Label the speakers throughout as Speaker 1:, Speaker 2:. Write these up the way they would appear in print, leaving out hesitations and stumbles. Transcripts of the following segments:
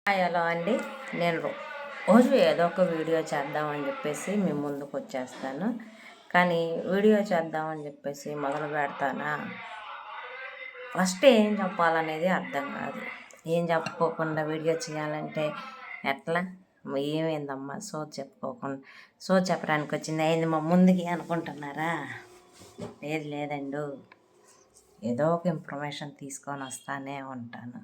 Speaker 1: Hello అండి. నేను రోజు ఏదో ఒక వీడియో చేద్దామని చెప్పేసి మీ ముందుకు వచ్చేస్తాను. కానీ వీడియో చేద్దామని చెప్పేసి మొదలు పెడతానా, ఫస్ట్ ఏం చెప్పాలనేది అర్థం కాదు. ఏం చెప్పుకోకుండా వీడియో చేయాలంటే ఎట్లా? ఏమైందమ్మా సోది చెప్పడానికి వచ్చింది అయింది మా ముందుకి అనుకుంటున్నారా? లేదండి, ఏదో ఒక ఇన్ఫర్మేషన్ తీసుకొని వస్తానే ఉంటాను.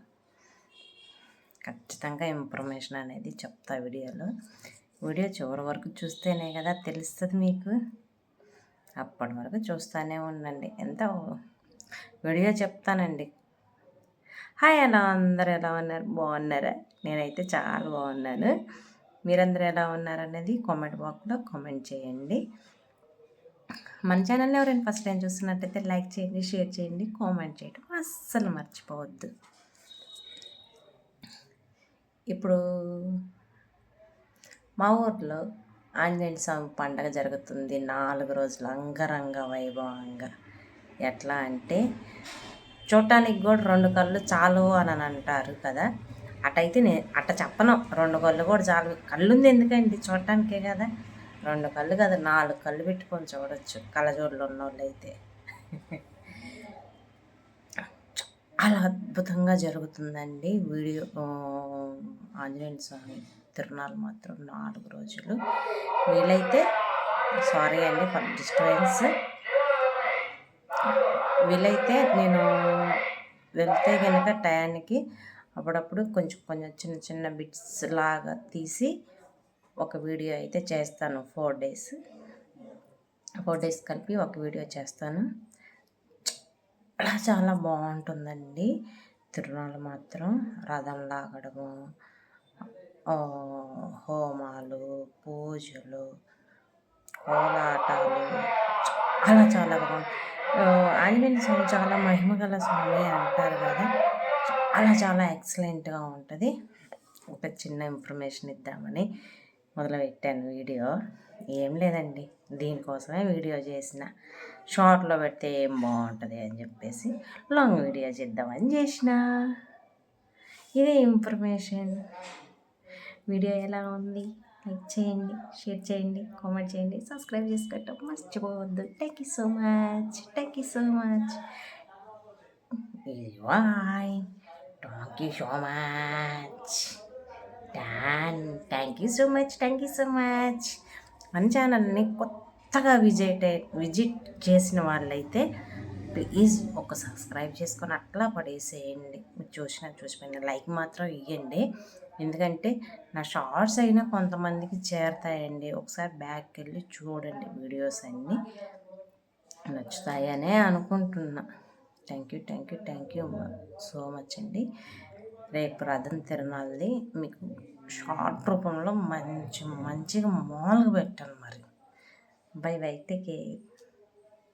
Speaker 1: ఖచ్చితంగా ఇన్ఫర్మేషన్ అనేది చెప్తా వీడియో చివరి వరకు చూస్తేనే కదా తెలుస్తుంది మీకు. అప్పటి వరకు చూస్తూనే ఉండండి. ఎంత వీడియో చెప్తానండి. హాయ్ అలా అందరు ఎలా ఉన్నారు? బాగున్నారా? నేనైతే చాలా బాగున్నాను. మీరందరూ ఎలా ఉన్నారనేది కామెంట్ బాక్స్లో కామెంట్ చేయండి. మన ఛానల్ని ఎవరైనా ఫస్ట్ టైం చూస్తున్నట్టయితే లైక్ చేయండి, షేర్ చేయండి, కామెంట్ చేయడం అస్సలు మర్చిపోవద్దు. ఇప్పుడు మా ఊర్లో ఆంజనేయ స్వామి పండగ జరుగుతుంది 4 రోజులు అంగరంగ వైభవంగా. ఎట్లా అంటే చూడటానికి కూడా 2 కళ్ళు చాలు అని అంటారు కదా. అటైతే అట్ట చెప్పను. 2 కళ్ళు కూడా చాలు. కళ్ళుంది ఎందుకండి? చూడటానికే కదా. 2 కళ్ళు కదా, 4 కళ్ళు పెట్టుకొని చూడొచ్చు కళ్ళజోడులు ఉన్నోళ్ళు అయితే. చాలా అద్భుతంగా జరుగుతుందండి ఆంజనేయ స్వామి తిరునాళ్ళు మాత్రం 4 రోజులు. వీలైతే సారీ అండి ఫర్ డిస్టర్బెన్స్. వీలైతే నేను వెళ్తే కనుక టయానికి అప్పుడప్పుడు కొంచెం చిన్న చిన్న బిట్స్ లాగా తీసి ఒక వీడియో అయితే చేస్తాను. 4 డేస్ కలిపి ఒక వీడియో చేస్తాను. చాలా బాగుంటుందండి తిరునాళ్ళు మాత్రం. రథం లాగడము, హోమాలు, పూజలు, కోలాటాలు చాలా బాగుంటుంది. ఆంజనేయ స్వామి చాలా మహిమగల స్వామి అంటారు కదా. చాలా ఎక్సలెంట్గా ఉంటుంది. ఒక చిన్న ఇన్ఫర్మేషన్ ఇద్దామని మొదలుపెట్టాను వీడియో. ఏం లేదండి, దీనికోసమే వీడియో చేసిన. షార్ట్లో పెడితే ఏం బాగుంటుంది అని చెప్పేసి లాంగ్ వీడియో చేద్దామని చేసిన. ఇదే ఇన్ఫర్మేషన్. వీడియో ఎలా ఉంది? లైక్ చేయండి, షేర్ చేయండి, కామెంట్ చేయండి, సబ్స్క్రైబ్ చేసుకోవటం మర్చిపోవద్దు. Thank you so much. Thank you so much. Bye. Thank you so much. Thank you so much. Thank you so much. మన ఛానల్ని కొత్తగా విజిట్ చేసిన వాళ్ళైతే ప్లీజ్ ఒక సబ్స్క్రైబ్ చేసుకొని అట్లా పడేసేయండి. మీరు చూసిపోయిన లైక్ మాత్రం ఇవ్వండి. ఎందుకంటే నా షార్ట్స్ అయినా కొంతమందికి చేరతాయండి. ఒకసారి బ్యాక్కి వెళ్ళి చూడండి, వీడియోస్ అన్నీ నచ్చుతాయనే అనుకుంటున్నా. థ్యాంక్ యూ సో మచ్ అండి. రేపు రథం తిరునాళ్ళది మీకు షార్ట్ రూపంలో మంచిగా మామూలుగా పెట్టాను మరి. Bye take care.